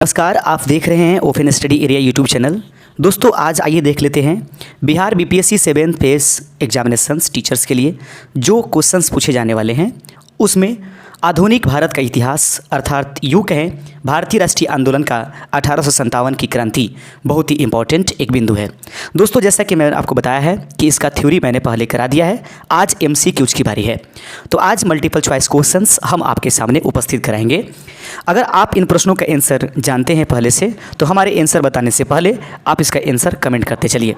नमस्कार, आप देख रहे हैं open study area YouTube channel. दोस्तों, आज आइए देख लेते हैं Bihar BPSC 7th phase examinations teachers के लिए जो क्वेश्चंस पूछे जाने वाले हैं उसमें आधुनिक भारत का इतिहास अर्थात यूँ कहें भारतीय राष्ट्रीय आंदोलन का 1857 की क्रांति बहुत ही इंपॉर्टेंट एक बिंदु है। दोस्तों, जैसा कि मैंने आपको बताया है कि इसका थ्योरी मैंने पहले करा दिया है, आज एमसीक्यूज की बारी है। तो आज मल्टीपल चॉइस क्वेश्चंस हम आपके सामने उपस्थित कराएंगे। अगर आप इन प्रश्नों का आंसर जानते हैं पहले से तो हमारे आंसर बताने से पहले आप इसका आंसर कमेंट करते चलिए।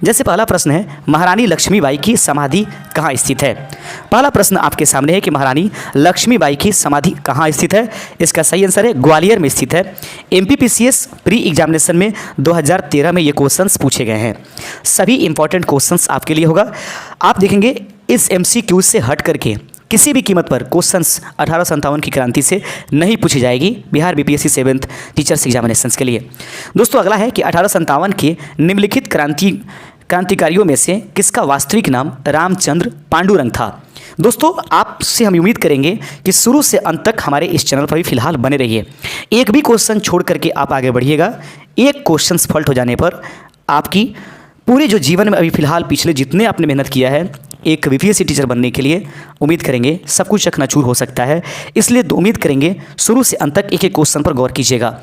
जैसे पहला प्रश्न है, महारानी लक्ष्मीबाई की समाधि कहाँ स्थित है। पहला प्रश्न आपके सामने है कि महारानी लक्ष्मीबाई की समाधि कहाँ स्थित है। इसका सही आंसर है ग्वालियर में स्थित है। एमपीपीसीएस प्री एग्जामिनेशन में 2013 में ये क्वेश्चंस पूछे गए हैं। सभी इंपॉर्टेंट क्वेश्चंस आपके लिए होगा। आप देखेंगे इस एमसीक्यूज से हट करके किसी भी कीमत पर क्वेश्चंस 1857 की क्रांति से नहीं पूछी जाएगी Bihar BPSC 7th teachers examinations के लिए। दोस्तों, अगला है कि 1857 के निम्नलिखित क्रांतिकारियों में से किसका वास्तविक नाम रामचंद्र पांडुरंग था। दोस्तों, आपसे हम उम्मीद करेंगे कि शुरू से अंत तक हमारे इस चैनल पर भी फिलहाल बने रहिए। एक भी क्वेश्चन छोड़ करके आप आगे बढ़िएगा। एक क्वेश्चन फॉल्ट हो जाने पर आपकी पूरे जो जीवन में अभी फिलहाल पिछले जितने आपने मेहनत किया है एक बीपीएससी टीचर बनने के लिए, उम्मीद करेंगे सब कुछ चकनाचूर हो सकता है। इसलिए उम्मीद करेंगे शुरू से अंत तक एक एक क्वेश्चन पर गौर कीजिएगा।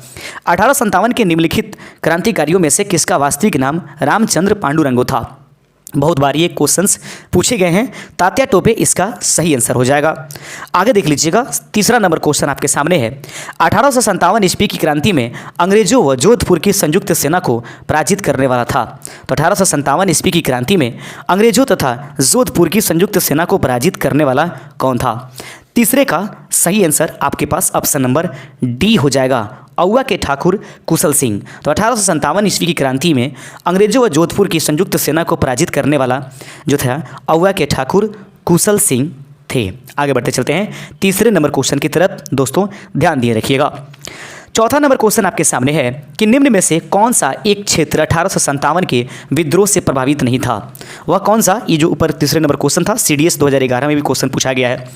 1857 के निम्नलिखित क्रांतिकारियों में से किसका वास्तविक नाम रामचंद्र पांडुरंगो था। बहुत बार ये क्वेश्चंस पूछे गए हैं। तात्या टोपे इसका सही आंसर हो जाएगा। आगे देख लीजिएगा, तीसरा नंबर क्वेश्चन आपके सामने है। 1857 ईस्वी की क्रांति में अंग्रेजों व जोधपुर की संयुक्त सेना को पराजित करने वाला था। तो 1857 ईस्वी की क्रांति में अंग्रेजों तथा जोधपुर की संयुक्त सेना को पराजित करने वाला कौन था। तीसरे का सही आंसर आपके पास ऑप्शन नंबर डी हो जाएगा, औवा के ठाकुर कुशल सिंह। तो 1857 ईस्वी की क्रांति में अंग्रेजों व जोधपुर की संयुक्त सेना को पराजित करने वाला जो था औवा के ठाकुर कुशल सिंह थे। आगे बढ़ते चलते हैं तीसरे नंबर क्वेश्चन की तरफ। दोस्तों, ध्यान दिए रखिएगा। चौथा नंबर क्वेश्चन आपके सामने है कि निम्न में से कौन सा एक क्षेत्र 1857 के विद्रोह से प्रभावित नहीं था। वह कौन सा, ये जो ऊपर तीसरे नंबर क्वेश्चन था सीडीएस 2011 में भी क्वेश्चन पूछा गया है।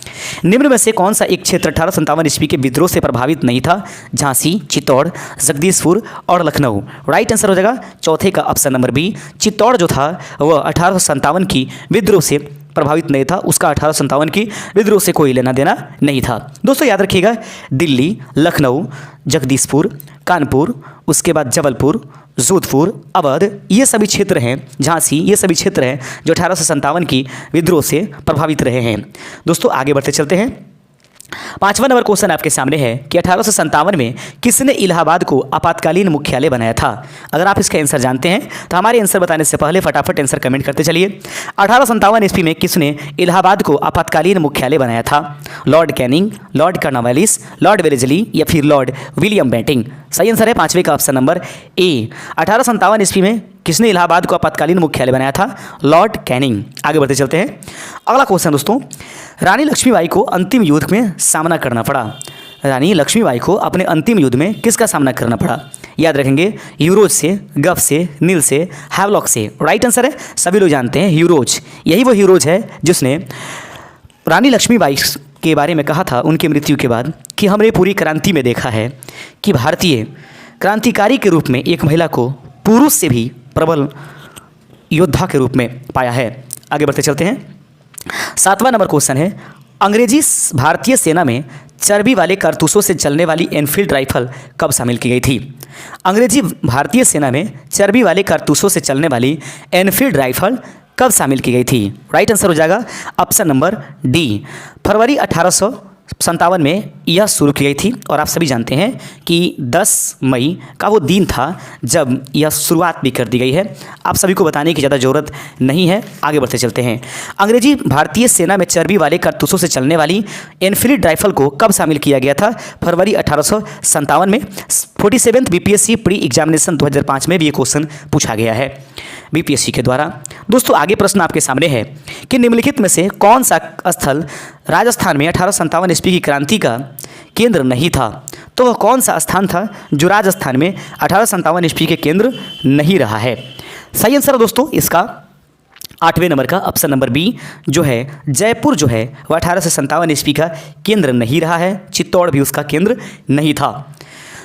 निम्न में से कौन सा एक क्षेत्र 1857 ईस्वी के विद्रोह से प्रभावित नहीं था। झांसी, चित्तौड़, जगदीशपुर और लखनऊ। राइट आंसर हो जाएगा चौथे का ऑप्शन नंबर बी। चित्तौड़ जो था वह 1857 की विद्रोह से प्रभावित नहीं था, उसका 1857 की विद्रोह से कोई लेना देना नहीं था। दोस्तों, याद रखिएगा, दिल्ली, लखनऊ, जगदीशपुर, कानपुर, उसके बाद जबलपुर, जोधपुर, अवध, ये सभी क्षेत्र हैं, झांसी, ये सभी क्षेत्र हैं जो 1857 की विद्रोह से प्रभावित रहे हैं। दोस्तों, आगे बढ़ते चलते हैं। पांचवा नंबर क्वेश्चन आपके सामने है कि 1857 में किसने इलाहाबाद को आपातकालीन मुख्यालय बनाया था। अगर आप इसका आंसर जानते हैं तो हमारे आंसर बताने से पहले फटाफट आंसर कमेंट करते चलिए। 1857 ईस्वी में किसने इलाहाबाद को आपातकालीन मुख्यालय बनाया था। Lord Canning, Lord Cornwallis, Lord Wellesley या फिर लॉर्ड विलियम बेंटिंग। सही आंसर है पांचवे का ऑप्शन नंबर ए। 1857 ईस्वी में किसने इलाहाबाद को आपातकालीन मुख्यालय बनाया था। Lord Canning. आगे बढ़ते चलते हैं। अगला क्वेश्चन दोस्तों, रानी लक्ष्मीबाई को अंतिम युद्ध में सामना करना पड़ा। रानी लक्ष्मीबाई को अपने अंतिम युद्ध में किसका सामना करना पड़ा। याद रखेंगे, यूरोज से, गफ से, नील से, हैवलॉक से। राइट आंसर है, सभी लोग जानते हैं, यूरोज। यही वो यूरोज है जिसने रानी लक्ष्मीबाई के बारे में कहा था उनकी मृत्यु के बाद कि हमने पूरी क्रांति में देखा है कि भारतीय क्रांतिकारी के रूप में एक महिला को पुरुष से भी प्रबल योद्धा के रूप में पाया है। आगे बढ़ते चलते हैं। सातवां नंबर क्वेश्चन है, अंग्रेजी भारतीय सेना में चर्बी वाले कारतूसों से चलने वाली एनफील्ड राइफल कब शामिल की गई थी। अंग्रेजी भारतीय सेना में चर्बी वाले कारतूसों से चलने वाली एनफील्ड राइफल कब शामिल की गई थी। राइट आंसर हो जाएगा ऑप्शन नंबर डी। फरवरी 1857 में यह शुरू की गई थी और आप सभी जानते हैं कि 10 मई का वो दिन था जब यह शुरुआत भी कर दी गई है। आप सभी को बताने की ज़्यादा ज़रूरत नहीं है। आगे बढ़ते चलते हैं। अंग्रेजी भारतीय सेना में चर्बी वाले कारतूसों से चलने वाली एनफील्ड राइफल को कब शामिल किया गया था। फरवरी 1857 में। 47th बीपीएससी प्री एग्जामिनेशन 2005 में भी ये क्वेश्चन पूछा गया है बीपीएससी के द्वारा। दोस्तों, आगे प्रश्न आपके सामने है कि निम्नलिखित में से कौन सा स्थल राजस्थान में 1857 ईस्वी की क्रांति का केंद्र नहीं था। तो वह कौन सा स्थान था जो राजस्थान में 1857 ईस्वी के केंद्र नहीं रहा है। सही आंसर दोस्तों इसका 8वें नंबर का ऑप्शन नंबर बी जो है जयपुर जो है वह 1857 ईस्वी का केंद्र नहीं रहा है। चित्तौड़ भी उसका केंद्र नहीं था।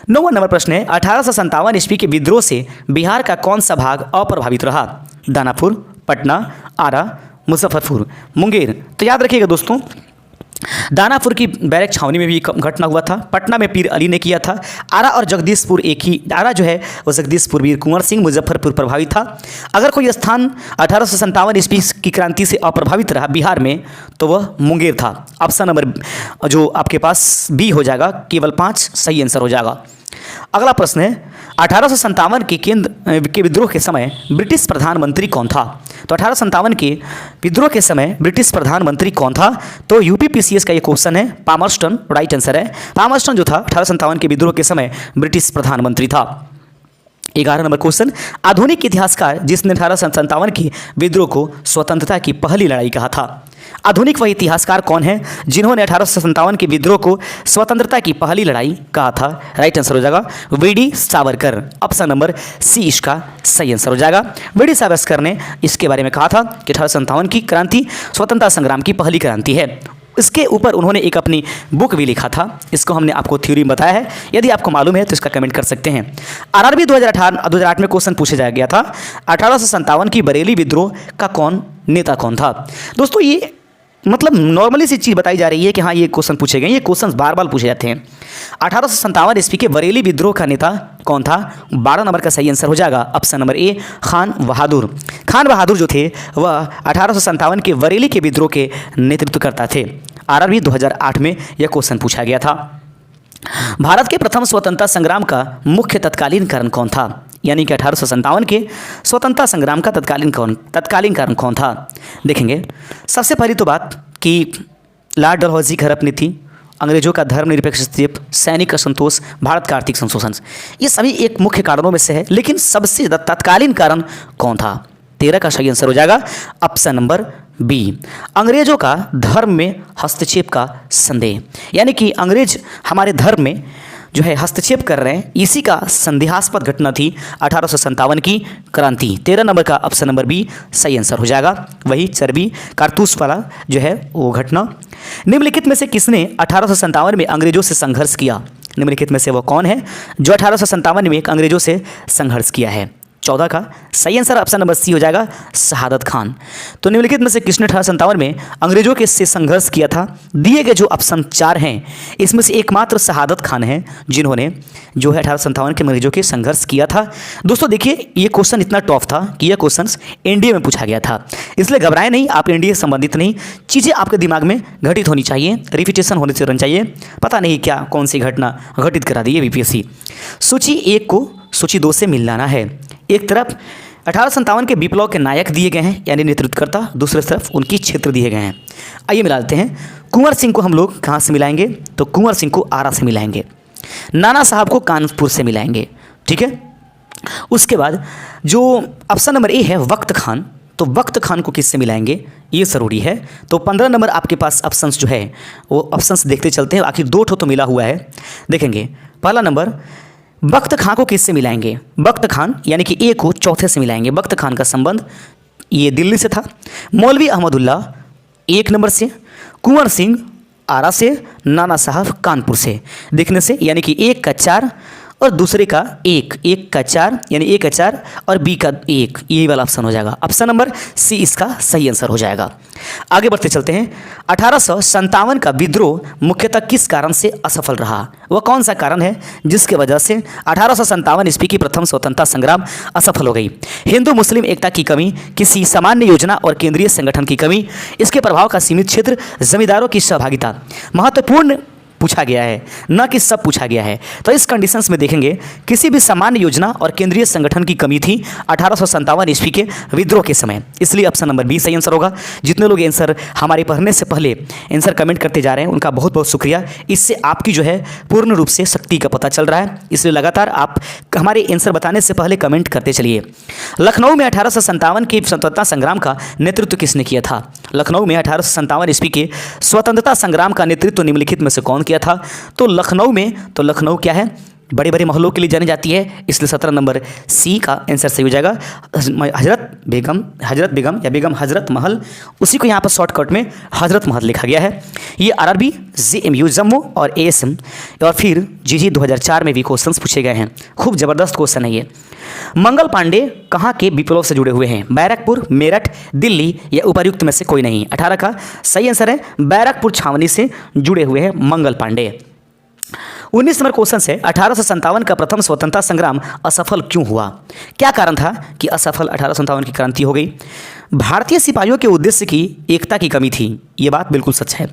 9वां नंबर प्रश्न है 1857 ईस्वी के विद्रोह से बिहार का कौन सा भाग अप्रभावित रहा? दानापुर, पटना, आरा, मुजफ्फरपुर, मुंगेर। तो याद रखिएगा दोस्तों, दानापुर की बैरक छावनी में भी घटना हुआ था, पटना में पीर अली ने किया था, आरा और जगदीशपुर एक ही, आरा जो है वो जगदीशपुर वीर कुंवर सिंह, मुजफ्फरपुर प्रभावित था। अगर कोई स्थान 1857 ईस्वी की क्रांति से अप्रभावित रहा बिहार में तो वह मुंगेर था। ऑप्शन नंबर जो आपके पास बी हो जाएगा, केवल 5 सही आंसर हो जाएगा। अगला प्रश्न है 1857 के विद्रोह के समय ब्रिटिश प्रधानमंत्री कौन था? तो 1857 के विद्रोह के समय ब्रिटिश प्रधानमंत्री कौन था? तो यूपीपीसीएस का ये क्वेश्चन है, पामर्स्टन राइट आंसर है। पामर्स्टन जो था 1857 के विद्रोह के समय ब्रिटिश प्रधानमंत्री था। 11 नंबर क्वेश्चन, आधुनिक इतिहासकार जिसने 1857 के विद्रोह को स्वतंत्रता की पहली लड़ाई कहा था? आधुनिक वह इतिहासकार कौन है जिन्होंने 1857 के विद्रोह को स्वतंत्रता की पहली लड़ाई कहा था? राइट आंसर हो जाएगा V D Savarkar. Option number C इसका सही आंसर हो जाएगा। वीडी सावरकर ने इसके बारे में कहा था कि 1857 की क्रांति स्वतंत्रता संग्राम की पहली क्रांति है। इसके ऊपर उन्होंने एक अपनी बुक भी लिखा था, इसको हमने आपको थ्योरी में बताया है, यदि आपको मालूम है तो इसका कमेंट कर सकते हैं। आरआरबी 2008 में क्वेश्चन पूछा गया था 1857 की बरेली विद्रोह का नेता कौन था? दोस्तों ये मतलब नॉर्मली सी चीज़ बताई जा रही है कि हाँ ये क्वेश्चन पूछे गए, ये क्वेश्चन बार बार पूछे जाते हैं। 1857 ईस्वी के बरेली विद्रोह का नेता कौन था? 12 नंबर का सही आंसर हो जाएगा ऑप्शन नंबर ए खान बहादुर। खान बहादुर जो थे वह 1857 के बरेली के विद्रोह के नेतृत्व करता थे। आरआरबी 2008 में यह क्वेश्चन पूछा गया था। भारत के प्रथम स्वतंत्रता संग्राम का मुख्य तत्कालीन कारण कौन था? यानी कि 1857 के स्वतंत्रता संग्राम का तत्कालीन कारण कौन था? देखेंगे सबसे पहली तो बात कि लॉर्ड डलहौजी की हड़प नीति, अंग्रेजों का धर्मनिरपेक्ष स्थिति, सैनिक असंतोष, भारत का आर्थिक संशोधन, ये सभी एक मुख्य कारणों में से है, लेकिन सबसे ज़्यादा तत्कालीन कारण कौन था? 13 का सही आंसर हो जाएगा ऑप्शन नंबर बी, अंग्रेजों का धर्म में हस्तक्षेप का संदेह। यानी कि अंग्रेज हमारे धर्म में जो है हस्तक्षेप कर रहे हैं, इसी का संदेहास्पद घटना थी 1857 की क्रांति। 13 नंबर का ऑप्शन नंबर बी सही आंसर हो जाएगा। वही चर्बी कारतूस वाला जो है वो घटना। निम्नलिखित में से किसने 1857 में अंग्रेजों से संघर्ष किया? निम्नलिखित में से वो कौन है जो 1857 में अंग्रेजों से संघर्ष किया है? 14 का सही आंसर ऑप्शन नंबर सी हो जाएगा शहादत खान। तो निम्नलिखित में से किसने 1857 में अंग्रेजों के से संघर्ष किया था? दिए गए जो ऑप्शन 4 हैं इसमें से एकमात्र शहादत खान है जिन्होंने जो है 1857 के अंग्रेजों के संघर्ष किया था। दोस्तों देखिए ये क्वेश्चन इतना टफ था कि यह क्वेश्चन एनडीए में पूछा गया था, इसलिए घबराएं नहीं, आप एनडीए से संबंधित नहीं, चीज़ें आपके दिमाग में घटित होनी चाहिए, रिपीटेशन होने से रहना चाहिए। पता नहीं क्या कौन सी घटना घटित करा दी है बीपीएससी। सूची 1 को सूची 2 से मिलाना है। एक तरफ 1857 के विप्लव के नायक दिए गए हैं यानी नेतृत्वकर्ता, दूसरी तरफ उनकी क्षेत्र दिए गए हैं। आइए मिलाते हैं। कुंवर सिंह को हम लोग कहाँ से मिलाएंगे? तो कुंवर सिंह को आरा से मिलाएंगे, नाना साहब को कानपुर से मिलाएंगे, ठीक है। उसके बाद जो ऑप्शन नंबर ए है वक्त खान, तो वक्त खान को किससे मिलाएंगे ये ज़रूरी है। तो 15 नंबर आपके पास ऑप्शंस जो है वो ऑप्शंस देखते चलते हैं, आखिर 2 तो मिला हुआ है। देखेंगे पहला नंबर बख्त खां को किससे मिलाएंगे? बख्त खान यानी कि ए को चौथे से मिलाएंगे। बख्त खान का संबंध ये दिल्ली से था। मौलवी अहमदुल्ला 1 नंबर से, कुंवर सिंह आरा से, नाना साहब कानपुर से। देखने से यानी कि 1 का 4 और दूसरे का 1 का 4 यानी A का 4 और B का 1, यही वाला ऑप्शन हो जाएगा। ऑप्शन नंबर सी इसका सही आंसर हो जाएगा। आगे बढ़ते चलते हैं। 1857 का विद्रोह मुख्यतः किस कारण से असफल रहा? वह कौन सा कारण है जिसके वजह से 1857 ईस्वी की प्रथम स्वतंत्रता संग्राम असफल हो गई? हिंदू मुस्लिम एकता की कमी, किसी सामान्य योजना और केंद्रीय संगठन की कमी, इसके प्रभाव का सीमित क्षेत्र, जमींदारों की सहभागिता। महत्वपूर्ण पूछा गया है, न कि सब पूछा गया है। तो इस कंडीशंस में देखेंगे किसी भी सामान्य योजना और केंद्रीय संगठन की कमी थी 1857 ईस्वी के विद्रोह के समय, इसलिए ऑप्शन नंबर बी सही आंसर होगा। जितने लोग आंसर हमारे पढ़ने से पहले आंसर कमेंट करते जा रहे हैं उनका बहुत बहुत शुक्रिया। इससे आपकी जो है पूर्ण रूप से शक्ति का पता चल रहा है, इसलिए लगातार आप हमारे आंसर बताने से पहले कमेंट करते चलिए। लखनऊ में 1857 के स्वतंत्रता संग्राम का नेतृत्व किसने किया था? लखनऊ में 1857 ईस्वी के स्वतंत्रता संग्राम का नेतृत्व निम्नलिखित में से कौन किया था? तो लखनऊ क्या है बड़े बड़े महलों के लिए जानी जाती है, इसलिए 17 नंबर सी का आंसर सही हो जाएगा। हजरत बेगम या बेगम हजरत महल, उसी को यहाँ पर शॉर्टकट में हजरत महल लिखा गया है। ये आरआरबी, जेएमयू जम्मू और एएसएम और फिर जीजी 2004 में भी क्वेश्चंस पूछे गए हैं। खूब ज़बरदस्त क्वेश्चन है ये। मंगल पांडे कहाँ के विप्लव से जुड़े हुए हैं? बैरकपुर, मेरठ, दिल्ली या उपर्युक्त में से कोई नहीं। 18 का सही आंसर है बैरकपुर छावनी से जुड़े हुए हैं मंगल पांडे। 19 नंबर क्वेश्चन है 1857 का प्रथम स्वतंत्रता संग्राम असफल क्यों हुआ? क्या कारण था कि असफल 1857 की क्रांति हो गई? भारतीय सिपाहियों के उद्देश्य की एकता की कमी थी, ये बात बिल्कुल सच है।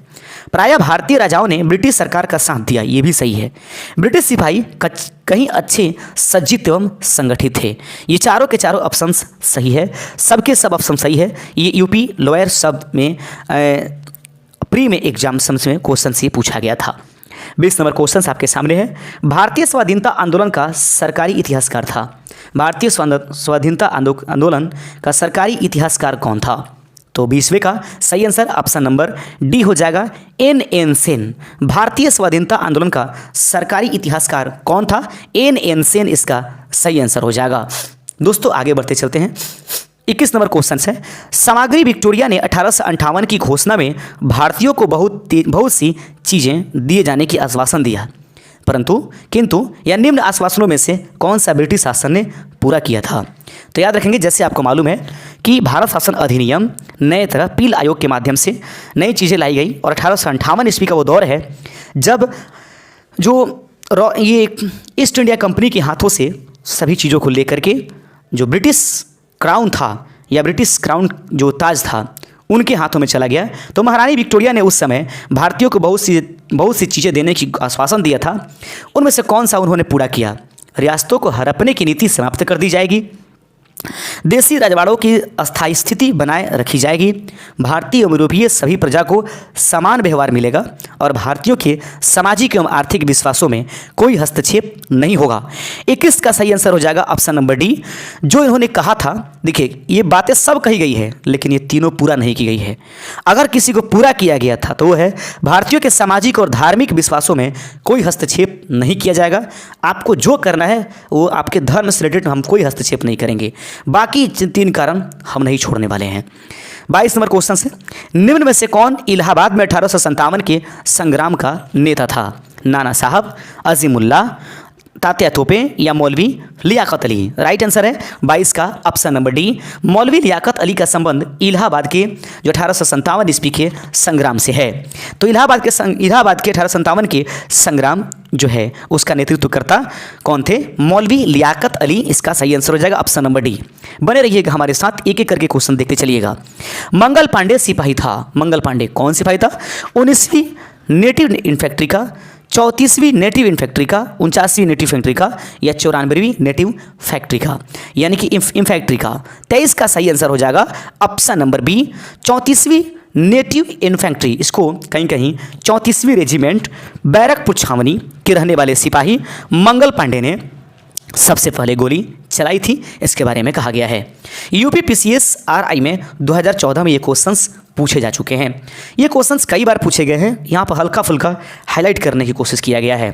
प्रायः भारतीय राजाओं ने ब्रिटिश सरकार का साथ दिया, ये भी सही है। ब्रिटिश सिपाही कहीं अच्छे सज्जित एवं संगठित थे, ये चारों के चारों ऑप्शंस सही है, सबके सब ऑप्शन सही है। ये यूपी लोअर शब्द में प्री में एग्जाम में क्वेश्चन से पूछा गया था। 20 नंबर क्वेश्चन आपके सामने है। भारतीय स्वाधीनता आंदोलन का सरकारी इतिहासकार था। भारतीय स्वाधीनता आंदोलन का सरकारी इतिहासकार कौन था? तो 20वें का सही आंसर ऑप्शन नंबर डी हो जाएगा, एन सेन। भारतीय स्वाधीनता आंदोलन का सरकारी इतिहासकार कौन था? एन सेन इसका सही आंसर हो जाएगा। दोस्तों आगे बढ़ते चलते हैं। 21 नंबर क्वेश्चन है। सामग्री विक्टोरिया ने 1858 की घोषणा में भारतीयों को बहुत सी चीज़ें दिए जाने की आश्वासन दिया, किंतु यह निम्न आश्वासनों में से कौन सा ब्रिटिश शासन ने पूरा किया था? तो याद रखेंगे, जैसे आपको मालूम है कि भारत शासन अधिनियम नए तरह पील आयोग के माध्यम से नई चीज़ें लाई गई और 1858 ईस्वी का वो दौर है जब ये ईस्ट इंडिया कंपनी के हाथों से सभी चीज़ों को लेकर के जो ब्रिटिश क्राउन था या ब्रिटिश क्राउन जो ताज था उनके हाथों में चला गया। तो महारानी विक्टोरिया ने उस समय भारतीयों को बहुत सी चीज़ें देने की आश्वासन दिया था, उनमें से कौन सा उन्होंने पूरा किया? रियासतों को हड़पने की नीति समाप्त कर दी जाएगी, देसी राजवाड़ों की अस्थायी स्थिति बनाए रखी जाएगी, भारतीय एवं यूरोपीय सभी प्रजा को समान व्यवहार मिलेगा और भारतीयों के सामाजिक एवं आर्थिक विश्वासों में कोई हस्तक्षेप नहीं होगा। 21 का सही आंसर हो जाएगा ऑप्शन नंबर डी। जो इन्होंने कहा था, देखिए ये बातें सब कही गई है लेकिन ये तीनों पूरा नहीं की गई है। अगर किसी को पूरा किया गया था तो वो है भारतीयों के सामाजिक और धार्मिक विश्वासों में कोई हस्तक्षेप नहीं किया जाएगा। आपको जो करना है वो आपके धर्म से रिलेटेड हम कोई हस्तक्षेप नहीं करेंगे, बाकी 3 कारण हम नहीं छोड़ने वाले हैं। 22 नंबर क्वेश्चन से निम्न में से कौन इलाहाबाद में 1857 के संग्राम का नेता था? नाना साहब, अजीमुल्लाह, तात्या तोपे या मौलवी लियाकत अली? राइट आंसर है 22 का ऑप्शन नंबर डी। मौलवी लियाकत अली का संबंध इलाहाबाद के जो 1857 ईस्वी के संग्राम से है। तो इलाहाबाद के 1857 के संग्राम जो है उसका नेतृत्व करता कौन थे? मौलवी लियाकत अली, इसका सही आंसर हो जाएगा ऑप्शन नंबर डी। बने रहिएगा हमारे साथ, एक एक करके क्वेश्चन देखते चलिएगा। मंगल पांडे सिपाही था, मंगल पांडे कौन सिपाही था? 19वीं नेटिव इन्फेंट्री का, 34वीं नेटिव इन्फेंट्री का, 49वीं नेटिव इन्फेंट्री का या 94वीं नेटिव फैक्ट्री का, यानी कि इन्फेंट्री का। 23 का सही आंसर हो जाएगा ऑप्शन नंबर बी, 34वीं नेटिव इन्फेंट्री। इसको कहीं कहीं 34वीं रेजिमेंट बैरकपुर छावनी के रहने वाले सिपाही मंगल पांडे ने सबसे पहले गोली चलाई थी, इसके बारे में कहा गया है। यूपी पीसीएस आरआई में 2014 में ये क्वेश्चंस पूछे जा चुके हैं। ये क्वेश्चंस कई बार पूछे गए हैं, यहाँ पर हल्का फुल्का हाईलाइट करने की कोशिश किया गया है।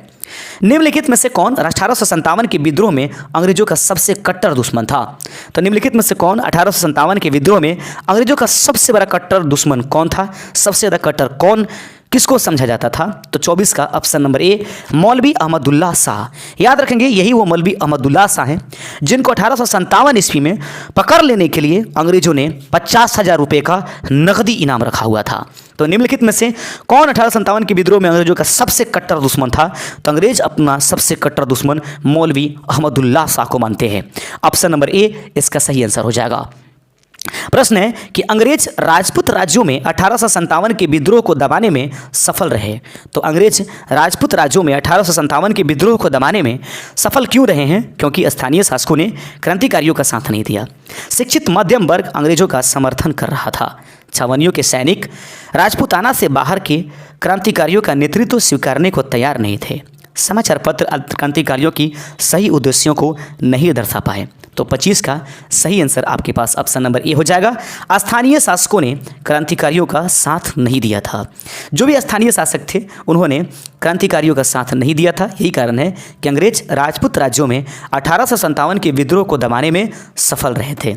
निम्नलिखित में से कौन 1857 के विद्रोह में अंग्रेजों का सबसे कट्टर दुश्मन था? तो निम्नलिखित में से कौन 1857 के विद्रोह में अंग्रेजों का सबसे बड़ा कट्टर दुश्मन कौन था? सबसे ज़्यादा कट्टर कौन किसको समझा जाता था? तो 24 का ऑप्शन नंबर ए, मौलवी अहमदुल्लाह शाह। याद रखेंगे यही वो मौलवी अहमदुल्लाह शाह हैं जिनको 1857 ईस्वी में पकड़ लेने के लिए अंग्रेजों ने 50,000 रुपये का नकदी इनाम रखा हुआ था। तो निम्नलिखित में से कौन 1857 के विद्रोह में अंग्रेजों का सबसे कट्टर दुश्मन था? तो अंग्रेज अपना सबसे कट्टर दुश्मन मौलवी अहमदुल्लाह शाह को मानते हैं। ऑप्शन नंबर ए इसका सही आंसर हो जाएगा। प्रश्न है कि अंग्रेज राजपूत राज्यों में 1857 के विद्रोह को दबाने में सफल रहे। तो अंग्रेज राजपूत राज्यों में 1857 के विद्रोह को दबाने में सफल क्यों रहे हैं? क्योंकि स्थानीय शासकों ने क्रांतिकारियों का साथ नहीं दिया। शिक्षित मध्यम वर्ग अंग्रेजों का समर्थन कर रहा था। छावनियों के सैनिक राजपूताना से बाहर के क्रांतिकारियों का नेतृत्व स्वीकारने को तैयार नहीं थे। समाचार पत्र क्रांतिकारियों की सही उद्देश्यों को नहीं दर्शा पाए। तो 25 का सही आंसर आपके पास ऑप्शन नंबर ए हो जाएगा। स्थानीय शासकों ने क्रांतिकारियों का साथ नहीं दिया था। जो भी स्थानीय शासक थे उन्होंने क्रांतिकारियों का साथ नहीं दिया था। यही कारण है कि अंग्रेज राजपूत राज्यों में 1857 के विद्रोह को दबाने में सफल रहे थे।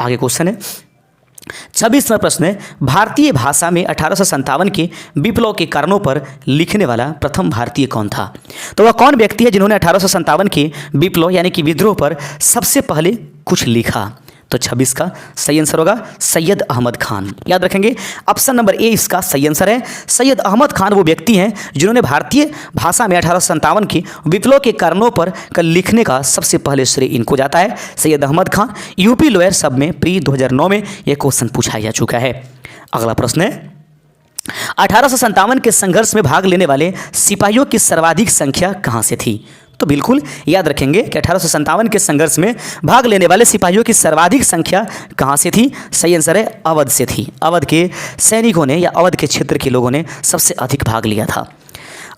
आगे क्वेश्चन है 26वां प्रश्न है, भारतीय भाषा में 1857 के विप्लव के कारणों पर लिखने वाला प्रथम भारतीय कौन था? तो वह कौन व्यक्ति है जिन्होंने 1857 के विप्लव यानी कि विद्रोह पर सबसे पहले कुछ लिखा? तो 26 का सही आंसर होगा सैयद अहमद खान। याद रखेंगे ऑप्शन नंबर ए इसका सही आंसर है। सैयद अहमद खान वो व्यक्ति हैं जिन्होंने भारतीय भाषा में 1857 के विप्लव के कारणों पर लिखने का सबसे पहले श्रेय इनको जाता है। सैयद अहमद खान। यूपी लोअर सब में प्री 2009 में यह क्वेश्चन पूछा जा चुका है। अगला प्रश्न है 1857 के संघर्ष में भाग लेने वाले सिपाहियों की सर्वाधिक संख्या कहाँ से थी? तो बिल्कुल याद रखेंगे कि 1857 के संघर्ष में भाग लेने वाले सिपाहियों की सर्वाधिक संख्या कहाँ से थी? सही आंसर है अवध से थी। अवध के सैनिकों ने या अवध के क्षेत्र के लोगों ने सबसे अधिक भाग लिया था।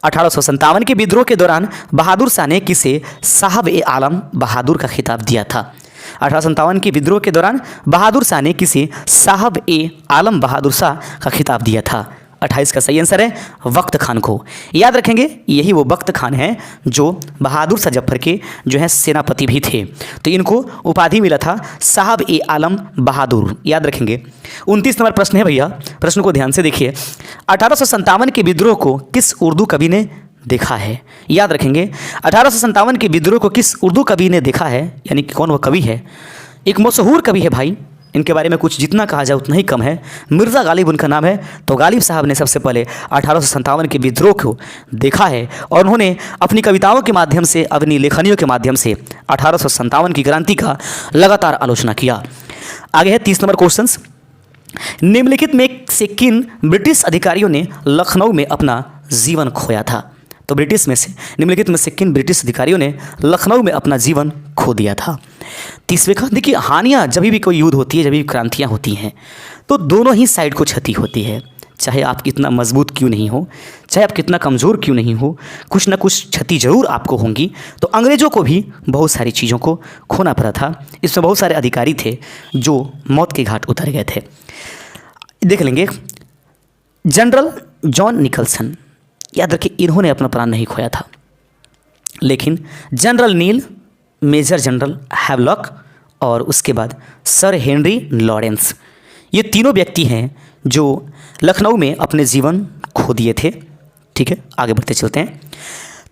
1857 के विद्रोह के दौरान बहादुर शाह ने किसे साहब ए आलम बहादुर का खिताब दिया था? 1857 के विद्रोह के दौरान बहादुर शाह ने किसे साहब ए आलम बहादुर शाह का खिताब दिया था? 28 का सही आंसर है वक्त खान को। याद रखेंगे यही वो वक्त खान हैं जो बहादुर शाह जफर के जो है सेनापति भी थे। तो इनको उपाधि मिला था साहब ए आलम बहादुर। याद रखेंगे 29 नंबर प्रश्न है भैया, प्रश्न को ध्यान से देखिए। 1857 के विद्रोह को किस उर्दू कवि ने देखा है? याद रखेंगे 1857 के विद्रोह को किस उर्दू कवि ने देखा है, यानी कि कौन वो कवि है? एक मशहूर कवि है भाई, इनके बारे में कुछ जितना कहा जाए उतना ही कम है। मिर्ज़ा गालिब उनका नाम है। तो गालिब साहब ने सबसे पहले 1857 के विद्रोह को देखा है और उन्होंने अपनी कविताओं के माध्यम से, अपनी लेखनियों के माध्यम से 1857 की क्रांति का लगातार आलोचना किया। आगे है 30 नंबर क्वेश्चन। निम्नलिखित में से किन ब्रिटिश अधिकारियों ने लखनऊ में अपना जीवन खोया था? तो निम्नलिखित में से किन ब्रिटिश अधिकारियों ने लखनऊ में अपना जीवन खो दिया था? 30वें का देखिए, हानियाँ जब भी कोई युद्ध होती है, जब भी क्रांतियाँ होती हैं तो दोनों ही साइड को क्षति होती है। चाहे आप कितना मजबूत क्यों नहीं हो, चाहे आप कितना कमज़ोर क्यों नहीं हो, कुछ ना कुछ क्षति जरूर आपको होंगी। तो अंग्रेज़ों को भी बहुत सारी चीज़ों को खोना पड़ा था। इसमें बहुत सारे अधिकारी थे जो मौत के घाट उतर गए थे। देख लेंगे जनरल जॉन निकलसन। याद रखिए इन्होंने अपना प्राण नहीं खोया था, लेकिन जनरल नील, मेजर जनरल हैवलॉक और उसके बाद सर हेनरी लॉरेंस, ये तीनों व्यक्ति हैं जो लखनऊ में अपने जीवन खो दिए थे। ठीक है, आगे बढ़ते चलते हैं।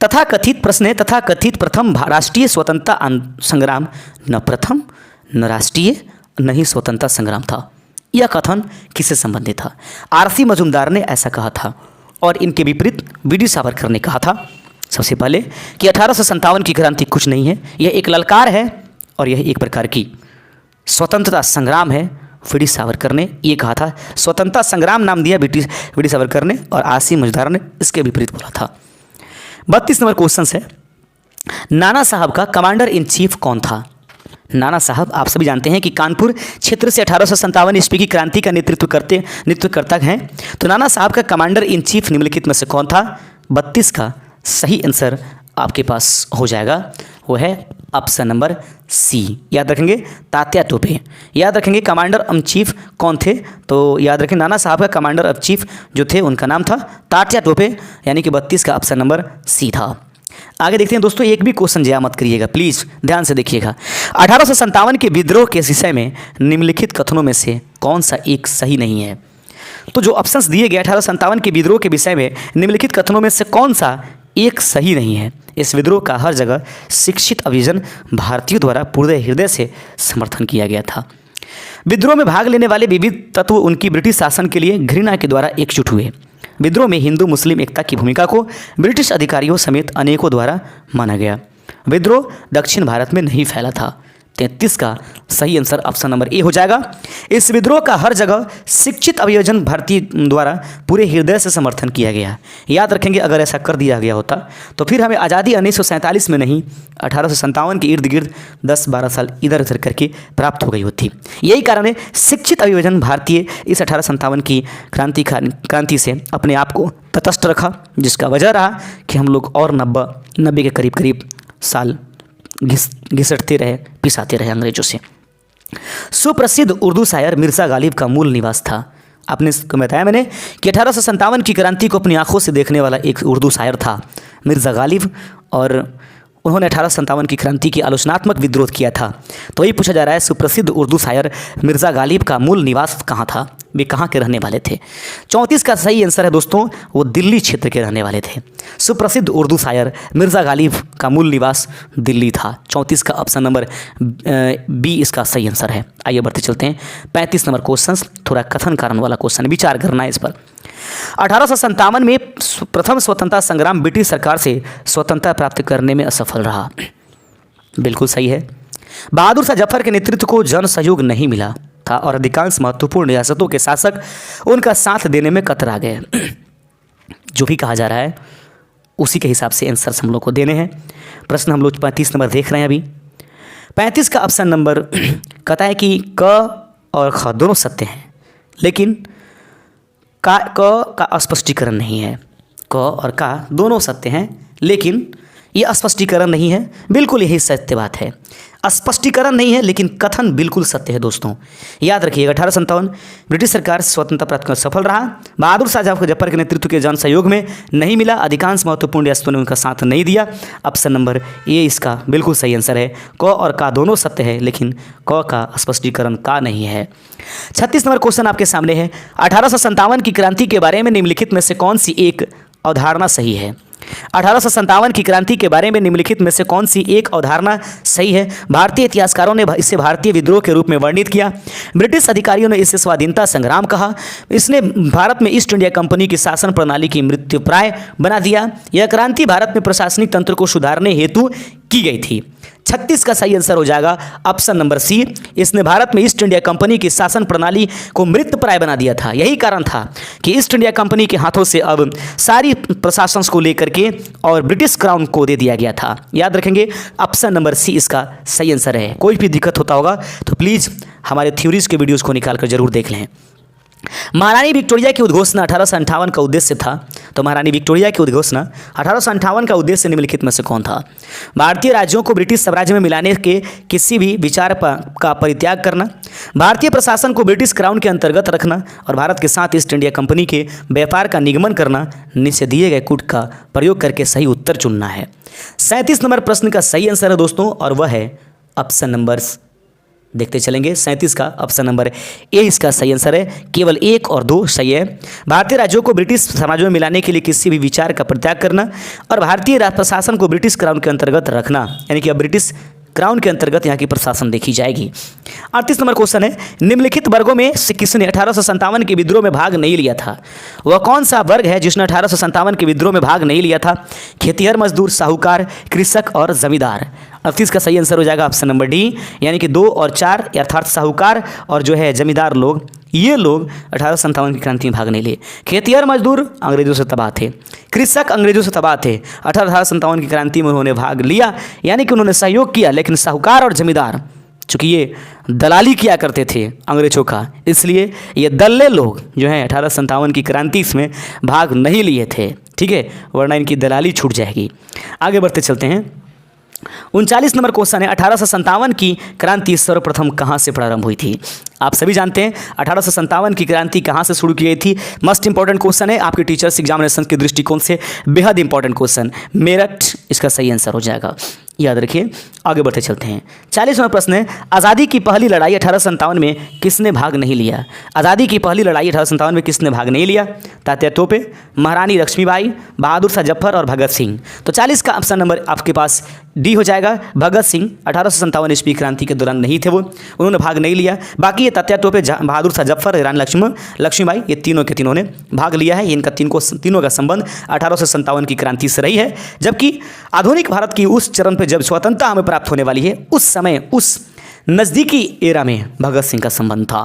तथाकथित प्रश्न है, तथाकथित प्रथम राष्ट्रीय स्वतंत्रता संग्राम न प्रथम न राष्ट्रीय न ही स्वतंत्रता संग्राम था। यह कथन किससे संबंधित था? आरसी मजूमदार ने ऐसा कहा था और इनके विपरीत वीडी सावरकर ने कहा था सबसे पहले कि 1857 की क्रांति कुछ नहीं है, यह एक ललकार है और यह एक प्रकार की स्वतंत्रता संग्राम है। वीडी सावरकर ने ये कहा था, स्वतंत्रता संग्राम नाम दिया वीडी सावरकर ने और आरसी मजूमदार ने इसके विपरीत बोला था। 32 नंबर क्वेश्चन है, नाना साहब का कमांडर इन चीफ कौन था? नाना साहब आप सभी जानते हैं कि कानपुर क्षेत्र से 1857 ईस्वी की क्रांति का नेतृत्व हैं। तो नाना साहब का कमांडर इन चीफ निम्नलिखित में से कौन था? 32 का सही आंसर आपके पास हो जाएगा, वो है ऑप्शन नंबर सी। याद रखेंगे तात्या टोपे। याद रखेंगे कमांडर इन चीफ कौन थे? तो याद रखें नाना साहब का कमांडर इन चीफ जो थे उनका नाम था तात्या टोपे, यानी कि 32 का ऑप्शन नंबर सी था। आगे देखते हैं दोस्तों, एक भी क्वेश्चन जया मत करिएगा, प्लीज़ ध्यान से देखिएगा। 1857 के विद्रोह के विषय में निम्नलिखित कथनों में से कौन सा एक सही नहीं है? तो जो ऑप्शंस दिए गए 1857 के विद्रोह के विषय में निम्नलिखित कथनों में से कौन सा एक सही नहीं है? इस विद्रोह का हर जगह शिक्षित अभिजन भारतीयों द्वारा पूरे हृदय से समर्थन किया गया था। विद्रोह में भाग लेने वाले विविध तत्व उनकी ब्रिटिश शासन के लिए घृणा के द्वारा एकजुट हुए। विद्रोह में हिंदू मुस्लिम एकता की भूमिका को ब्रिटिश अधिकारियों समेत अनेकों द्वारा माना गया। विद्रोह दक्षिण भारत में नहीं फैला था। 33 का सही आंसर ऑप्शन नंबर ए हो जाएगा। इस विद्रोह का हर जगह शिक्षित अभियोजन भारतीय द्वारा पूरे हृदय से समर्थन किया गया। याद रखेंगे, अगर ऐसा कर दिया गया होता तो फिर हमें आज़ादी 1947 में नहीं 1857 के इर्द गिर्द 10-12 साल इधर उधर करके प्राप्त हो गई होती। यही कारण है शिक्षित अभियोजन भारतीय इस 1857 की क्रांति से अपने आप को तटस्थ रखा, जिसका वजह रहा कि हम लोग और 90 के करीब साल घिसटते रहे, पिसाते रहे अंग्रेजों से। सुप्रसिद्ध उर्दू शायर मिर्ज़ा गालिब का मूल निवास था। आपने बताया मैंने कि 1857 की क्रांति को अपनी आंखों से देखने वाला एक उर्दू शायर था मिर्ज़ा गालिब, और उन्होंने 1857 की क्रांति की आलोचनात्मक विद्रोह किया था। तो यही पूछा जा रहा है, सुप्रसिद्ध उर्दू शायर मिर्ज़ा गालिब का मूल निवास कहाँ था, वे कहाँ के रहने वाले थे। 34 का सही आंसर है दोस्तों, वो दिल्ली क्षेत्र के रहने वाले थे। सुप्रसिद्ध उर्दू शायर मिर्ज़ा गालिब का मूल निवास दिल्ली था। 34 का ऑप्शन नंबर बी इसका सही आंसर है। आइए बढ़ते चलते हैं 35 नंबर क्वेश्चन, थोड़ा कथन कारण वाला क्वेश्चन, विचार करना है इस पर। 1857 में प्रथम स्वतंत्रता संग्राम ब्रिटिश सरकार से स्वतंत्रता प्राप्त करने में असफल रहा। बिल्कुल सही है। बहादुर शाह जफर के नेतृत्व को जन सहयोग नहीं मिला था और अधिकांश महत्वपूर्ण रियासतों के शासक उनका साथ देने में कतरा गए। जो भी कहा जा रहा है उसी के हिसाब से आंसर हम लोग को देने हैं। प्रश्न हम लोग 35 नंबर देख रहे हैं अभी। 35 का ऑप्शन नंबर कहता है कि क और ख दोनों सत्य हैं, लेकिन का स्पष्टीकरण नहीं है। क और का दोनों सत्य हैं, लेकिन ये स्पष्टीकरण नहीं है। बिल्कुल यही सत्य बात है, स्पष्टीकरण नहीं है लेकिन कथन बिल्कुल सत्य है दोस्तों। याद रखिएगा, 1857 ब्रिटिश सरकार स्वतंत्रता प्राप्त करने सफल रहा। बहादुर शाह जफर के नेतृत्व के जन सहयोग में नहीं मिला, अधिकांश महत्वपूर्ण रियासतों ने उनका साथ नहीं दिया। ऑप्शन नंबर ए इसका बिल्कुल सही आंसर है। क और का दोनों सत्य है, लेकिन क का स्पष्टीकरण का नहीं है। 36 नंबर क्वेश्चन आपके सामने है। 1857 की क्रांति के बारे में निम्नलिखित में से कौन सी एक अवधारणा सही है। 1857 की क्रांति के बारे में निम्नलिखित में से कौन सी एक अवधारणा सही है। भारतीय इतिहासकारों ने इसे भारतीय विद्रोह के रूप में वर्णित किया। ब्रिटिश अधिकारियों ने इसे स्वाधीनता संग्राम कहा। इसने भारत में ईस्ट इंडिया कंपनी की शासन प्रणाली की मृत्युप्राय बना दिया। यह क्रांति भारत में प्रशासनिक तंत्र को सुधारने हेतु की गई थी। 36 का सही आंसर हो जाएगा ऑप्शन नंबर सी। इसने भारत में ईस्ट इंडिया कंपनी की शासन प्रणाली को मृतप्राय बना दिया था। यही कारण था कि ईस्ट इंडिया कंपनी के हाथों से अब सारी प्रशासन को लेकर के और ब्रिटिश क्राउन को दे दिया गया था। याद रखेंगे, ऑप्शन नंबर सी इसका सही आंसर है। कोई भी दिक्कत होता होगा तो प्लीज़ हमारे थ्योरीज के वीडियोज़ को निकाल कर जरूर देख लें। महारानी विक्टोरिया की उद्घोषणा 1858 का उद्देश्य था। तो महारानी विक्टोरिया की उद्घोषणा 1858 का उद्देश्य निम्नलिखित में से कौन था। भारतीय राज्यों को ब्रिटिश साम्राज्य में मिलाने के किसी भी विचार का परित्याग करना, भारतीय प्रशासन को ब्रिटिश क्राउन के अंतर्गत रखना और भारत के साथ ईस्ट इंडिया कंपनी के व्यापार का निगमन करना। नीचे दिए गए कूट का प्रयोग करके सही उत्तर चुनना है। 37 नंबर प्रश्न का सही आंसर है दोस्तों, और वह है ऑप्शन नंबर, देखते चलेंगे, 37 का ऑप्शन नंबर ए इसका सही आंसर है। केवल 1 और 2 सही है। भारतीय राज्यों को ब्रिटिश साम्राज्य में मिलाने के लिए किसी भी विचार का परित्याग करना और भारतीय प्रशासन को ब्रिटिश क्राउन के अंतर्गत रखना, यानी कि अब ब्रिटिश क्राउन के अंतर्गत यहाँ की प्रशासन देखी जाएगी। 38 नंबर क्वेश्चन है, निम्नलिखित वर्गों में से किसने 1857 के विद्रोह में भाग नहीं लिया था। वह कौन सा वर्ग है जिसने 1857 के विद्रोह में भाग नहीं लिया था। खेतिहर मजदूर, साहूकार, कृषक और जमींदार। 38 का सही आंसर हो जाएगा ऑप्शन नंबर डी, यानी कि 2 और 4 अर्थात साहूकार और जो है जमींदार लोग, ये लोग 1857 की क्रांति में भाग नहीं लिए। खेतिहर मजदूर अंग्रेजों से तबाह थे, कृषक अंग्रेजों से तबाह थे। 1857 की क्रांति में उन्होंने भाग लिया, यानी कि उन्होंने सहयोग किया, लेकिन साहूकार और जमींदार चूँकि ये दलाली किया करते थे अंग्रेजों का, इसलिए ये दल्ले लोग जो हैं 1857 की क्रांति इसमें भाग नहीं लिए थे। ठीक है, वरना इनकी दलाली छूट जाएगी। आगे बढ़ते चलते हैं। 39 नंबर क्वेश्चन है, 1857 की क्रांति सर्वप्रथम कहाँ से प्रारंभ हुई थी। आप सभी जानते हैं 1857 की क्रांति कहाँ से शुरू की गई थी। मस्ट इंपॉर्टेंट क्वेश्चन है, आपके टीचर्स एग्जामिनेशन के दृष्टिकोण से बेहद इंपॉर्टेंट क्वेश्चन। मेरठ इसका सही आंसर हो जाएगा, याद रखिए। आगे बढ़ते चलते हैं। 40वां प्रश्न है, आज़ादी की पहली लड़ाई 1857 में किसने भाग नहीं लिया। आज़ादी की पहली लड़ाई 1857 में किसने भाग नहीं लिया। तात्या तोपे, महारानी लक्ष्मीबाई, बहादुर शाह जफर और भगत सिंह। तो 40 का ऑप्शन नंबर आपके पास डी हो जाएगा। भगत सिंह 1857 ईस्वी क्रांति के दौरान नहीं थे, उन्होंने भाग नहीं लिया। बाकी ये तात्या तोपे, बहादुर शाह जफर, रानी लक्ष्मीबाई, ये तीनों के तीनों ने भाग लिया है। इनका तीनों का संबंध 1857 की क्रांति से रही है। जबकि आधुनिक भारत की उस चरण पर जब स्वतंत्रता हमें प्राप्त होने वाली है, उस समय उस नज़दीकी एरा में भगत सिंह का संबंध था।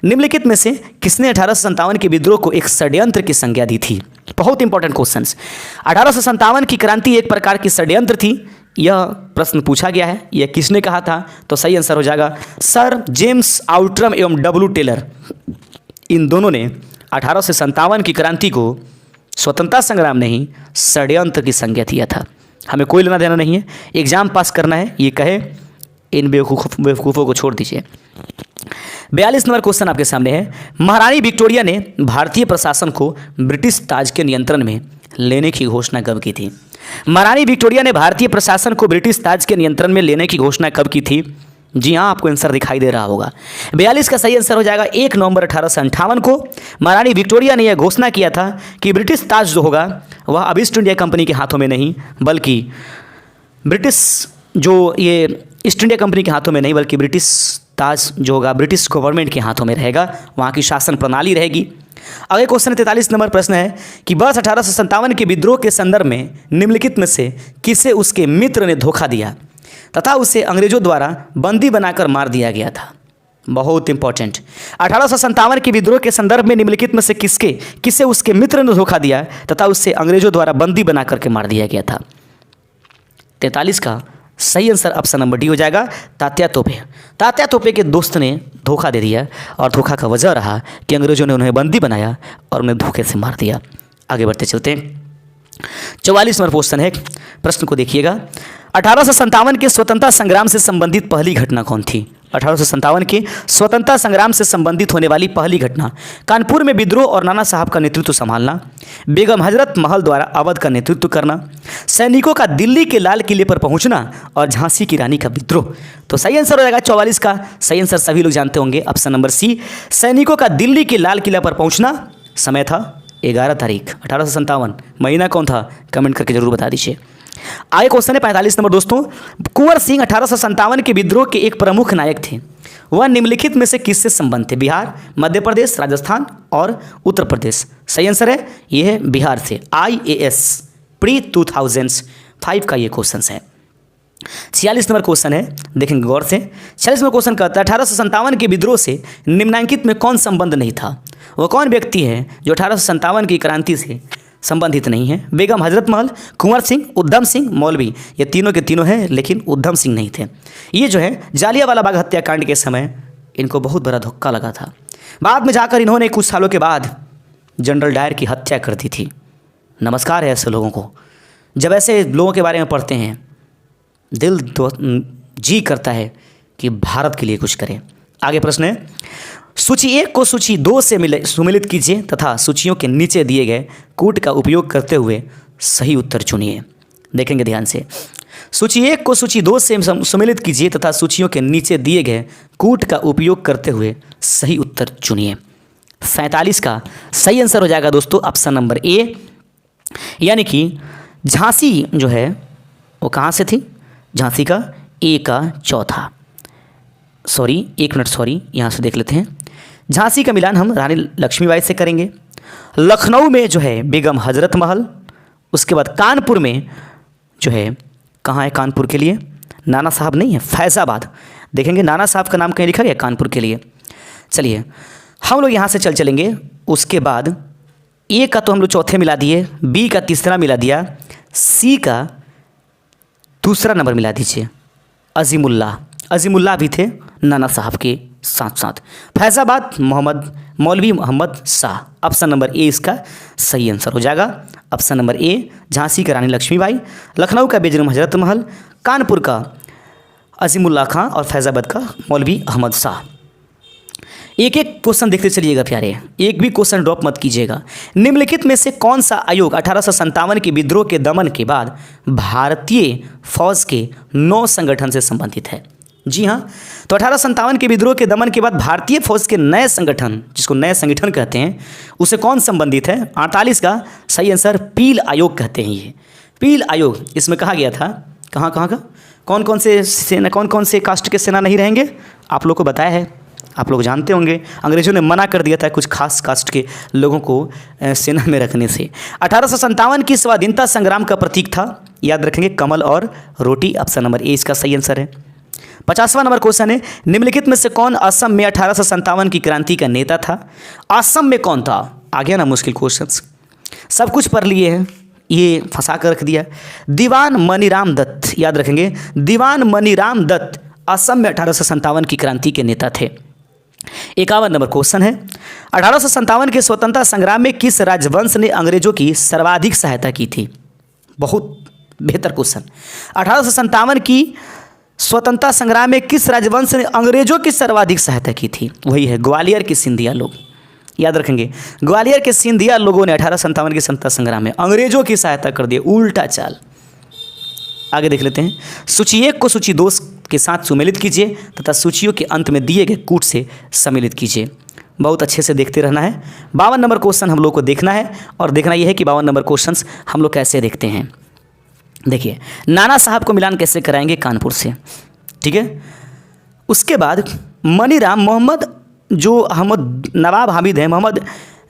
निम्नलिखित में से किसने 1857 के विद्रोह को एक षड्यंत्र की संज्ञा दी थी? बहुत इंपॉर्टेंट क्वेश्चन। 1857 की क्रांति एक प्रकार की षड्यंत्र थी, यह प्रश्न पूछा गया है। यह किसने कहा था? तो सही आंसर हो जाएगा सर जेम्स आउट्रम एवं डब्ल्यू टेलर। इन दोनों ने 1857 की क्रांति को स्वतंत्रता संग्राम नहीं षड्यंत्र की संज्ञा दिया था। हमें कोई लेना देना नहीं है, एग्जाम पास करना है, ये कहे इन बेवकूफ़ों को छोड़ दीजिए। 42 नंबर क्वेश्चन आपके सामने है। महारानी विक्टोरिया ने भारतीय प्रशासन को ब्रिटिश ताज के नियंत्रण में लेने की घोषणा कब की थी? महारानी विक्टोरिया ने भारतीय प्रशासन को ब्रिटिश ताज के नियंत्रण में लेने की घोषणा कब की थी? जी हाँ, आपको आंसर दिखाई दे रहा होगा। 42 का सही आंसर हो जाएगा 1 नवंबर 1858 को महारानी विक्टोरिया ने यह घोषणा किया था कि ब्रिटिश ताज जो होगा वह अब ईस्ट इंडिया कंपनी के हाथों में नहीं बल्कि ईस्ट इंडिया कंपनी के हाथों में नहीं बल्कि ब्रिटिश ताज जो होगा ब्रिटिश गवर्नमेंट के हाथों में रहेगा, वहाँ की शासन प्रणाली रहेगी। अगले क्वेश्चन 43 नंबर प्रश्न है कि वर्ष 1857 के विद्रोह के संदर्भ में निम्नलिखित में से किसे उसके मित्र ने धोखा दिया तथा उसे अंग्रेजों द्वारा बंदी बनाकर मार दिया गया था? बहुत इंपॉर्टेंट। 1857 के विद्रोह के संदर्भ में निम्नलिखित में से किसे उसके मित्र ने धोखा दिया तथा उसे अंग्रेजों द्वारा बंदी बना करके मार दिया गया था? 43 का सही आंसर ऑप्शन नंबर डी हो जाएगा तात्या तोपे। तात्या तोपे के दोस्त ने धोखा दे दिया और धोखा का वजह रहा कि अंग्रेजों ने उन्हें बंदी बनाया और उन्हें धोखे से मार दिया। आगे बढ़ते चलते हैं। 44 नंबर क्वेश्चन है, प्रश्न को देखिएगा। 1857 के स्वतंत्रता संग्राम से संबंधित पहली घटना कौन थी? 1857 के स्वतंत्रता संग्राम से संबंधित होने वाली पहली घटना कानपुर में विद्रोह और नाना साहब का नेतृत्व संभालना, बेगम हजरत महल द्वारा अवध का नेतृत्व करना, सैनिकों का दिल्ली के लाल किले पर पहुंचना और झांसी की रानी का विद्रोह। तो सही आंसर हो जाएगा 44 का सही आंसर सभी लोग जानते होंगे ऑप्शन नंबर सी, सैनिकों का दिल्ली के लाल किला पर पहुँचना। समय था 11 तारीख 1857। महीना कौन था? कमेंट करके जरूर बता दीजिए। आगे क्वेश्चन है 45 नंबर दोस्तों। कुंवर सिंह 1857 के विद्रोह के एक प्रमुख नायक थे, वह निम्नलिखित में से किससे संबंध थे? बिहार, मध्य प्रदेश, राजस्थान और उत्तर प्रदेश। सही आंसर है यह है बिहार से। IAS प्री 2005 का ये क्वेश्चन है। 46 नंबर क्वेश्चन है, देखेंगे गौर से। 46 नंबर क्वेश्चन कहता है 1857 के विद्रोह से निम्नलिखित में कौन संबंध नहीं था? वह कौन व्यक्ति है जो 1857 की क्रांति से संबंधित नहीं है? बेगम हजरत महल, कुंवर सिंह, उद्धम सिंह, मौलवी। ये तीनों के तीनों हैं लेकिन उद्धम सिंह नहीं थे। ये जो है जालियांवाला बाग हत्याकांड के समय इनको बहुत बड़ा धक्का लगा था। बाद में जाकर इन्होंने कुछ सालों के बाद जनरल डायर की हत्या कर दी थी। नमस्कार है ऐसे लोगों को। जब ऐसे लोगों के बारे में पढ़ते हैं दिल जी करता है कि भारत के लिए कुछ करें। आगे प्रश्न है, सूची 1 को सूची 2 से सुमिलित कीजिए तथा सूचियों के नीचे दिए गए कूट का उपयोग करते हुए सही उत्तर चुनिए। देखेंगे ध्यान से। सूची 1 को सूची 2 से सुमिलित कीजिए तथा सूचियों के नीचे दिए गए कूट का उपयोग करते हुए सही उत्तर चुनिए। 45 का सही आंसर हो जाएगा दोस्तों ऑप्शन नंबर ए, यानी कि झांसी जो है वो कहाँ से थी? झांसी का ए का चौथा, एक मिनट यहाँ से देख लेते हैं। झांसी का मिलान हम रानी लक्ष्मीबाई से करेंगे। लखनऊ में जो है बेगम हजरत महल, उसके बाद कानपुर में जो है कहाँ है कानपुर के लिए? नाना साहब नहीं है, फैज़ाबाद। देखेंगे नाना साहब का नाम कहीं लिखा गया कानपुर के लिए। चलिए हम लोग यहाँ से चलेंगे। उसके बाद ए का तो हम लोग चौथे मिला दिए, बी का तीसरा मिला दिया, सी का दूसरा नंबर मिला दीजिए। अजीमुल्लाह भी थे नाना साहब के साथ साथ। Faizabad Maulvi Mohammad Shah. Option number A इसका सही आंसर हो जाएगा। ऑप्शन नंबर ए, झांसी का रानी लक्ष्मीबाई, लखनऊ का बेगम हजरत महल, कानपुर का अजीमुल्लाह खां और फैज़ाबाद का मौलवी अहमद शाह। एक एक क्वेश्चन देखते चलिएगा प्यारे, एक भी क्वेश्चन ड्रॉप मत कीजिएगा। निम्नलिखित में से कौन सा आयोग 1857 के विद्रोह के दमन के बाद भारतीय फौज के 9 संगठन से संबंधित है? जी हाँ, तो 1857 के विद्रोह के दमन के बाद भारतीय फौज के नए संगठन, जिसको नए संगठन कहते हैं, उसे कौन संबंधित है? 48 का सही आंसर पील आयोग कहते हैं। ये पील आयोग, इसमें कहा गया था कहाँ का कौन कौन से कास्ट के सेना नहीं रहेंगे, आप लोग को बताया है, आप लोग जानते होंगे। अंग्रेजों ने मना कर दिया था कुछ खास कास्ट के लोगों को सेना में रखने से। 1857 की स्वाधीनता संग्राम का प्रतीक था, याद रखेंगे, कमल और रोटी। ऑप्शन नंबर ए इसका सही आंसर है। 50वां नंबर क्वेश्चन है, निम्नलिखित में से कौन असम में 1857 की क्रांति का नेता था? असम में कौन था? आ गया ना मुश्किल क्वेश्चंस, सब कुछ पढ़ लिए हैं, ये फंसा कर रख दिया। दीवान मनीराम दत्त, याद रखेंगे, दीवान मनीराम दत्त असम में 1857 की क्रांति के नेता थे। 51 नंबर क्वेश्चन है, 1857 के स्वतंत्रता संग्राम में किस राजवंश ने अंग्रेजों की सर्वाधिक सहायता की थी? बहुत बेहतर क्वेश्चन। 1857 की स्वतंत्रता संग्राम में किस राजवंश ने अंग्रेजों की सर्वाधिक सहायता की थी? वही है ग्वालियर के सिंधिया लोग, याद रखेंगे, ग्वालियर के सिंधिया लोगों ने 1857 के स्वतंत्रता संग्राम में अंग्रेजों की सहायता कर दी। उल्टा चाल। आगे देख लेते हैं, सूची 1 को सूची 2 के साथ सुमेलित कीजिए तथा सूचियों के अंत में दिए गए कूट से सम्मिलित कीजिए। बहुत अच्छे से देखते रहना है। 52 नंबर क्वेश्चन हम लोग को देखना है और देखना यह है कि 52 नंबर क्वेश्चन हम लोग कैसे देखते हैं। देखिए, नाना साहब को मिलान कैसे कराएंगे? कानपुर से, ठीक है। उसके बाद मनीराम मोहम्मद, जो अहमद नवाब हामिद हैं,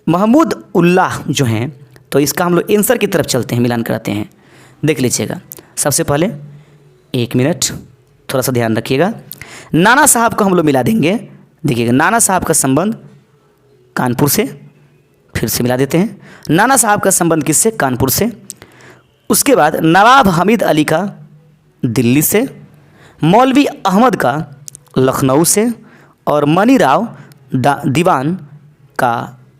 महमूद उल्लाह जो हैं, तो इसका हम लोग आंसर की तरफ चलते हैं, मिलान कराते हैं। देख लीजिएगा, सबसे पहले 1 मिनट थोड़ा सा ध्यान रखिएगा। नाना साहब को हम लोग मिला देंगे। देखिएगा, नाना साहब का संबंध कानपुर से, फिर से मिला देते हैं। नाना साहब का संबंध किससे? कानपुर से। उसके बाद नवाब हामिद अली का दिल्ली से, मौलवी अहमद का लखनऊ से और मनीराव दीवान का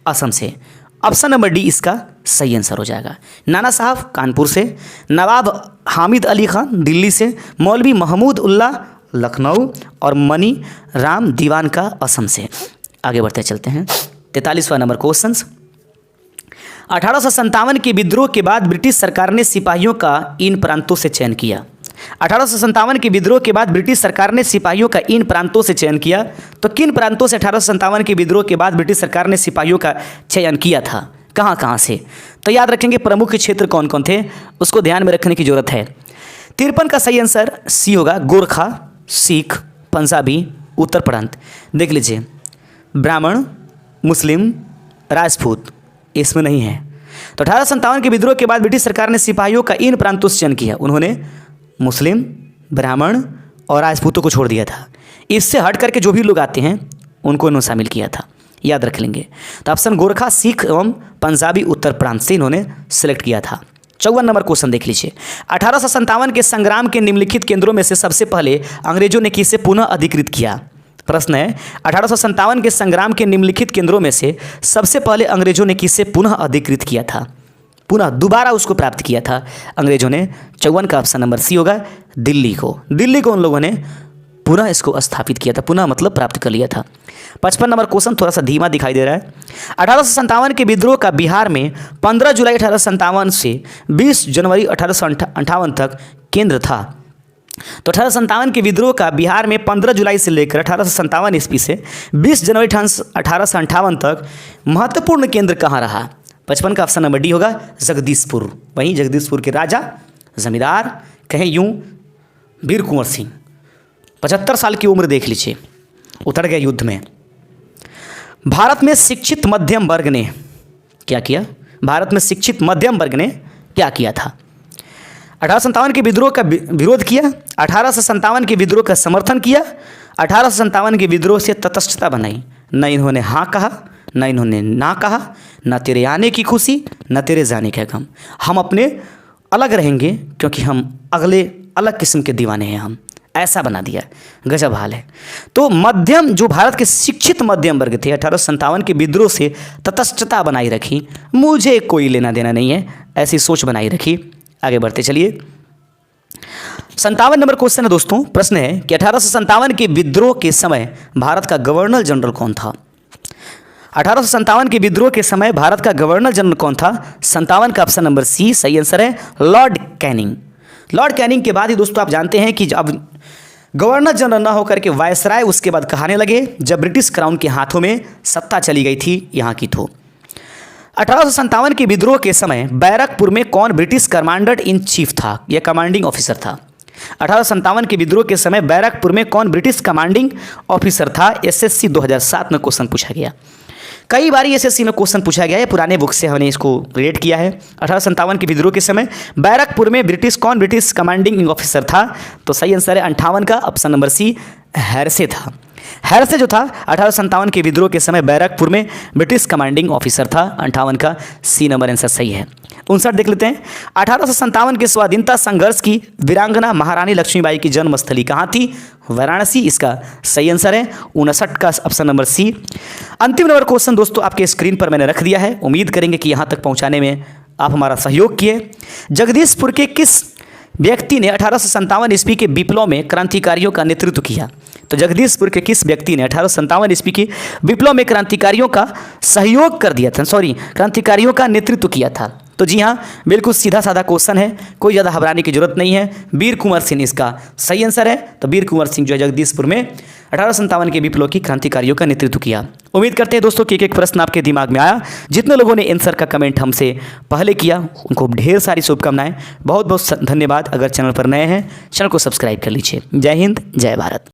असम से। ऑप्शन नंबर डी इसका सही आंसर हो जाएगा। नाना साहब कानपुर से, नवाब हामिद अली खान दिल्ली से, मौलवी महमूद उल्लाह लखनऊ और मनी राम दीवान का असम से। आगे बढ़ते चलते हैं। 43वां नंबर क्वेश्चन, 1857 के विद्रोह के बाद ब्रिटिश सरकार ने सिपाहियों का इन प्रांतों से चयन किया। 1857 के विद्रोह के बाद ब्रिटिश सरकार ने सिपाहियों का इन प्रांतों से चयन किया। तो किन प्रांतों से 1857 के विद्रोह के बाद ब्रिटिश सरकार ने सिपाहियों का चयन किया था? कहाँ कहाँ से? तो याद रखेंगे प्रमुख क्षेत्र कौन कौन थे, उसको ध्यान में रखने की जरूरत है। 53 का सही आंसर सी होगा, गोरखा, सिख, पंजाबी, उत्तर प्रांत। देख लीजिए, ब्राह्मण, मुस्लिम, राजपूत इसमें नहीं है। तो 1857 के विद्रोह के बाद ब्रिटिश सरकार ने सिपाहियों का इन प्रांतों से चयन किया। उन्होंने मुस्लिम, ब्राह्मण और राजपूतों को छोड़ दिया था। इससे हट करके जो भी लोग आते हैं उनको इन्होंने शामिल किया था, याद रख लेंगे। तो ऑप्शन गोरखा, सिख एवं पंजाबी उत्तर प्रांत से इन्होंने सेलेक्ट किया था। 54 नंबर क्वेश्चन देख लीजिए, 1857 के संग्राम के निम्नलिखित केंद्रों में से सबसे पहले अंग्रेजों ने किसे पुनः अधिकृत किया? प्रश्न है, 1857 के संग्राम के निम्नलिखित केंद्रों में से सबसे पहले अंग्रेजों ने किसे पुनः अधिकृत किया था? पुनः दोबारा उसको प्राप्त किया था अंग्रेजों ने। 54 का ऑप्शन नंबर सी होगा, दिल्ली को। दिल्ली को उन लोगों ने पुनः इसको स्थापित किया था, पुनः मतलब प्राप्त कर लिया था। 55 नंबर क्वेश्चन थोड़ा सा धीमा दिखाई दे रहा है। 1857 के विद्रोह का बिहार में 15 जुलाई 1857 से 20 जनवरी 1858 तक केंद्र था। तो 1857 के विद्रोह का बिहार में 15 जुलाई से लेकर 1857 ईस्वी से 20 जनवरी 1858 तक महत्वपूर्ण केंद्र कहाँ रहा? 55 का ऑप्शन नंबर डी होगा, जगदीशपुर। वहीं जगदीशपुर के राजा, जमींदार, कहें यूं वीर कुंवर सिंह, 75 साल की उम्र देख लीजिए, उतर गए युद्ध में। भारत में शिक्षित मध्यम वर्ग ने क्या किया? भारत में शिक्षित मध्यम वर्ग ने क्या किया था? 1857 के विद्रोह का विरोध किया, 1857 के विद्रोह का समर्थन किया, 1857 के विद्रोह से तटस्थता बनाई। न इन्होंने हाँ कहा, न इन्होंने ना कहा, न तेरे आने की खुशी, न तेरे जाने का गम। हम अपने अलग रहेंगे क्योंकि हम अगले अलग किस्म के दीवाने हैं, हम ऐसा बना दिया। गजब हाल है। तो मध्यम, जो भारत के शिक्षित मध्यम वर्ग थे, 1857 के विद्रोह से तटस्थता बनाई रखी, मुझे कोई लेना देना नहीं है, ऐसी सोच बनाई रखी। आगे बढ़ते चलिए। 57 नंबर क्वेश्चन है दोस्तों। प्रश्न है कि 1857 के विद्रोह के समय भारत का गवर्नर जनरल कौन था? 1857 के विद्रोह के समय भारत का गवर्नर जनरल कौन था? 57 का ऑप्शन नंबर सी सही आंसर है, लॉर्ड कैनिंग। लॉर्ड कैनिंग के बाद ही दोस्तों आप जानते हैं कि अब गवर्नर जनरल ना होकर के वायसराय उसके बाद कहने लगे, जब ब्रिटिश क्राउन के हाथों में सत्ता चली गई थी यहाँ की। तो 1857 के विद्रोह के समय बैरकपुर में कौन ब्रिटिश कमांडर इन चीफ था? यह कमांडिंग ऑफिसर था। 1857 के विद्रोह के समय बैरकपुर में कौन ब्रिटिश कमांडिंग ऑफिसर था? SSC 2007 में क्वेश्चन पूछा गया। कई बार एसएससी में क्वेश्चन पूछा गया है, पुराने बुक से हमने इसको रिलेट किया है। 1857 के विद्रोह के समय बैरकपुर में ब्रिटिश कमांडिंग ऑफिसर था? तो सही आंसर है 58 का, ऑप्शन नंबर सी, हैरसे था। हैरसे जो था 1857 के विद्रोह के समय बैरकपुर में ब्रिटिश कमांडिंग ऑफिसर था। 58 का सी नंबर आंसर सही है। 59 देख लेते हैं। 1857 के स्वाधीनता संघर्ष की वीरांगना महारानी लक्ष्मीबाई की जन्मस्थली कहाँ थी? वाराणसी इसका सही आंसर है। 59 का ऑप्शन नंबर सी। अंतिम नंबर क्वेश्चन दोस्तों आपके स्क्रीन पर मैंने रख दिया है। उम्मीद करेंगे कि यहाँ तक पहुँचाने में आप हमारा सहयोग किए। जगदीशपुर के किस व्यक्ति ने 1857 ईस्वी के विप्लव में क्रांतिकारियों का नेतृत्व किया? तो जगदीशपुर के किस व्यक्ति ने 1857 ईस्वी के विप्लव में क्रांतिकारियों का सहयोग कर दिया था, क्रांतिकारियों का नेतृत्व किया था? तो जी हाँ, बिल्कुल सीधा साधा क्वेश्चन है, कोई ज़्यादा घबराने की जरूरत नहीं है। वीर कुंवर सिंह इसका सही आंसर है। तो वीर कुंवर सिंह जो है जगदीशपुर में 1857 के विप्लव की क्रांतिकारियों का नेतृत्व किया। उम्मीद करते हैं दोस्तों कि एक प्रश्न आपके दिमाग में आया। जितने लोगों ने आंसर का कमेंट हमसे पहले किया उनको ढेर सारी शुभकामनाएं। बहुत बहुत धन्यवाद। अगर चैनल पर नए हैं चैनल को सब्सक्राइब कर लीजिए। जय हिंद, जय भारत।